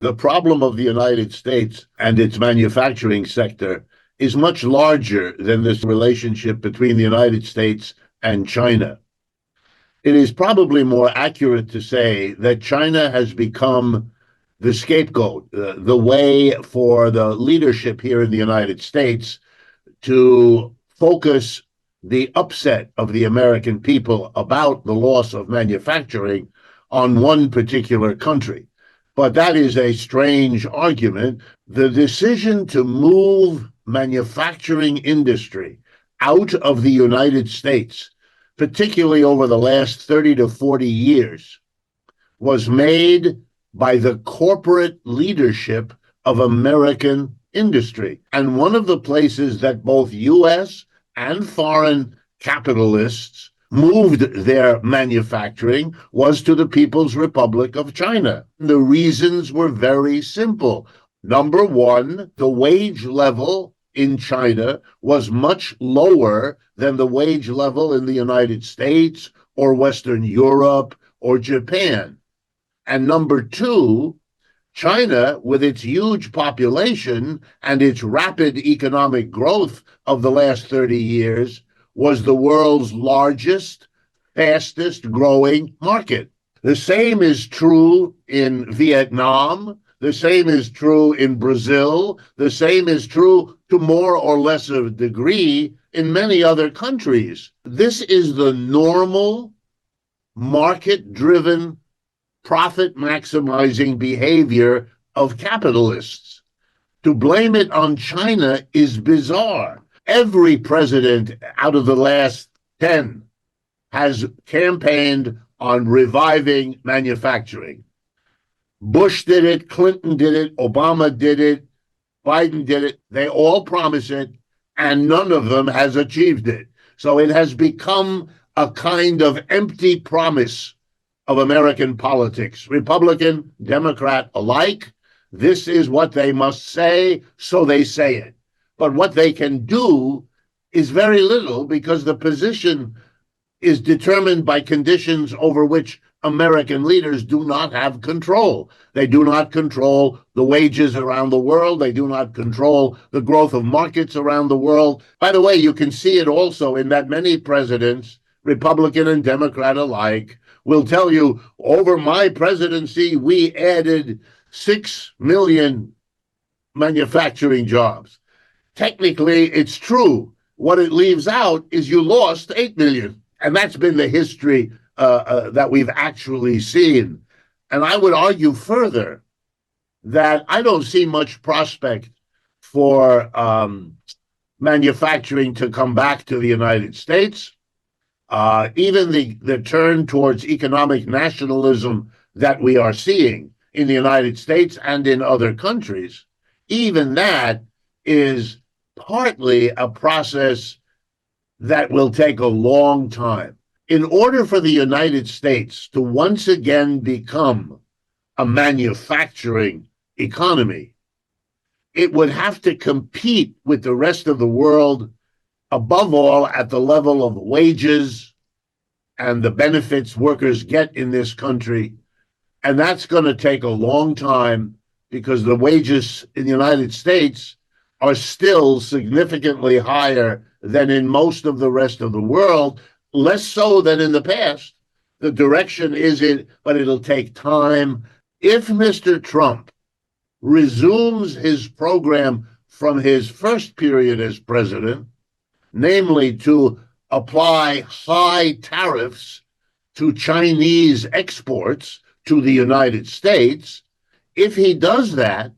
The problem of the United States and its manufacturing sector is much larger than this relationship between the United States and China. It is probably more accurate to say that China has become the scapegoat, the way for the leadership here in the United States to focus the upset of the American people about the loss of manufacturing on one particular country. But that is a strange argument. The decision to move manufacturing industry out of the United States, particularly over the last 30 to 40 years, was made by the corporate leadership of American industry. And one of the places that both U.S. and foreign capitalists moved their manufacturing was to the People's Republic of China. The reasons were very simple. Number one, the wage level in China was much lower than the wage level in the United States or Western Europe or Japan. And number two, China, with its huge population and its rapid economic growth of the last 30 years, was the world's largest, fastest growing market. The same is true in Vietnam. The same is true in Brazil. The same is true to more or less of a degree in many other countries. This is the normal, market-driven, profit-maximizing behavior of capitalists. To blame it on China is bizarre. Every president out of the last 10 has campaigned on reviving manufacturing. Bush did it, Clinton did it, Obama did it, Biden did it. They all promise it, and none of them has achieved it. So it has become a kind of empty promise of American politics. Republican, Democrat alike, this is what they must say, so they say it. But what they can do is very little because the position is determined by conditions over which American leaders do not have control. They do not control the wages around the world. They do not control the growth of markets around the world. By the way, you can see it also in that many presidents, Republican and Democrat alike, will tell you, over my presidency, we added 6 million manufacturing jobs. Technically, it's true. What it leaves out is you lost 8 million. And that's been the history that we've actually seen. And I would argue further that I don't see much prospect for manufacturing to come back to the United States. Even the turn towards economic nationalism that we are seeing in the United States and in other countries, even that is partly a process that will take a long time. In order for the United States to once again become a manufacturing economy, it would have to compete with the rest of the world, above all at the level of wages and the benefits workers get in this country. And that's going to take a long time because the wages in the United States are still significantly higher than in most of the rest of the world, less so than in the past. The direction is it, but it'll take time. If Mr. Trump resumes his program from his first period as president, namely to apply high tariffs to Chinese exports to the United States, if he does that,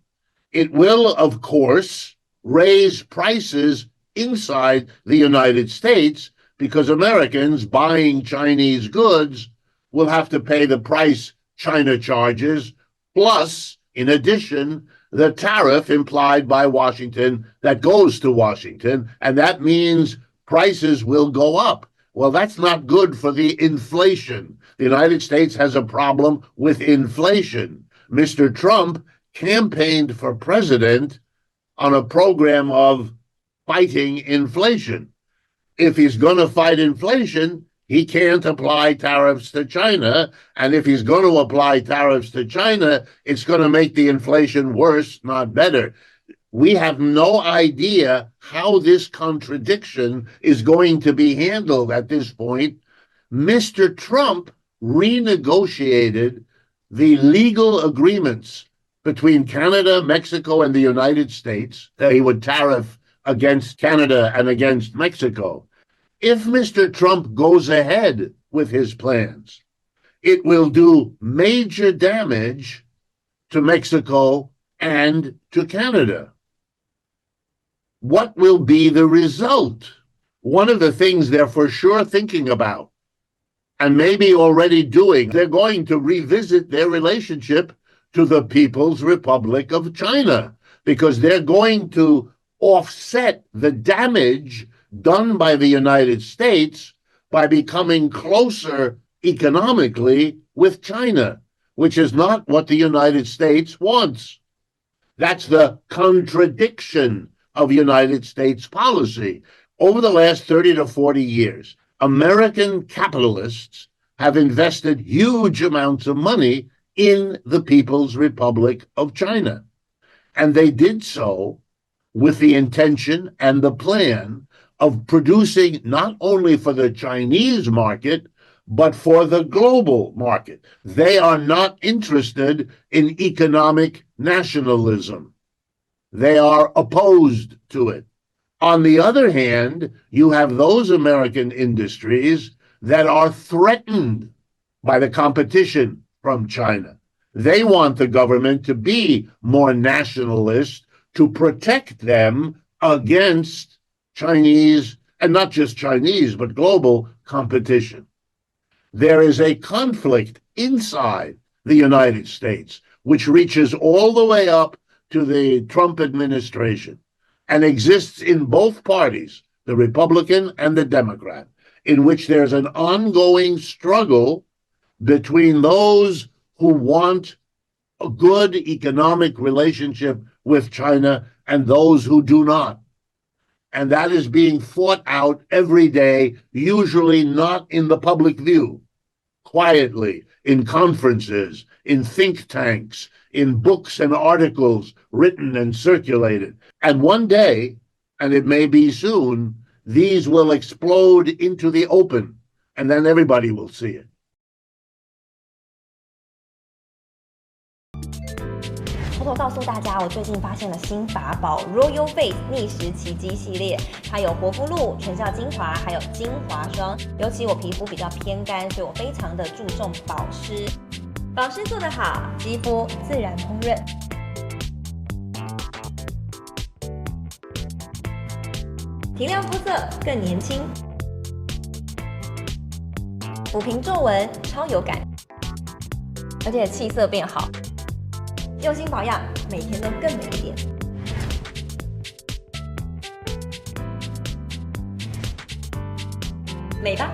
it will, of course, raise prices inside the United States because Americans buying Chinese goods will have to pay the price China charges, plus, in addition, the tariff implied by Washington that goes to Washington, and that means prices will go up. Well, that's not good for the inflation. The United States has a problem with inflation. Mr. Trump campaigned for president on a program of fighting inflation. If he's going to fight inflation, he can't apply tariffs to China. And if he's going to apply tariffs to China, it's going to make the inflation worse, not better. We have no idea how this contradiction is going to be handled at this point. Mr. Trump renegotiated the legal agreements between Canada, Mexico, and the United States that he would tariff against Canada and against Mexico. If Mr. Trump goes ahead with his plans, it will do major damage to Mexico and to Canada. What will be the result? One of the things they're for sure thinking about, and maybe already doing, they're going to revisit their relationship to the People's Republic of China, because they're going to offset the damage done by the United States by becoming closer economically with China, which is not what the United States wants. That's the contradiction of United States policy. Over the last 30 to 40 years, American capitalists have invested huge amounts of money in the People's Republic of China. And they did so with the intention and the plan of producing not only for the Chinese market, but for the global market. They are not interested in economic nationalism. They are opposed to it. On the other hand, you have those American industries that are threatened by the competition from China. They want the government to be more nationalist to protect them against Chinese, and not just Chinese, but global competition. There is a conflict inside the United States, which reaches all the way up to the Trump administration and exists in both parties, the Republican and the Democrat, in which there's an ongoing struggle between those who want a good economic relationship with China and those who do not. And that is being fought out every day, usually not in the public view, quietly, in conferences, in think tanks, in books and articles written and circulated. And one day, and it may be soon, these will explode into the open, and then everybody will see it. 偷偷告诉大家，我最近发现了新法宝 Royal Face 逆时奇迹系列，它有活肤露、全效精华，还有精华霜。尤其我皮肤比较偏干，所以我非常的注重保湿。保湿做得好，肌肤自然烹润。提亮肤色更年轻，抚平皱纹超有感，而且气色变好。用心保养，每天都更美一点。美吧。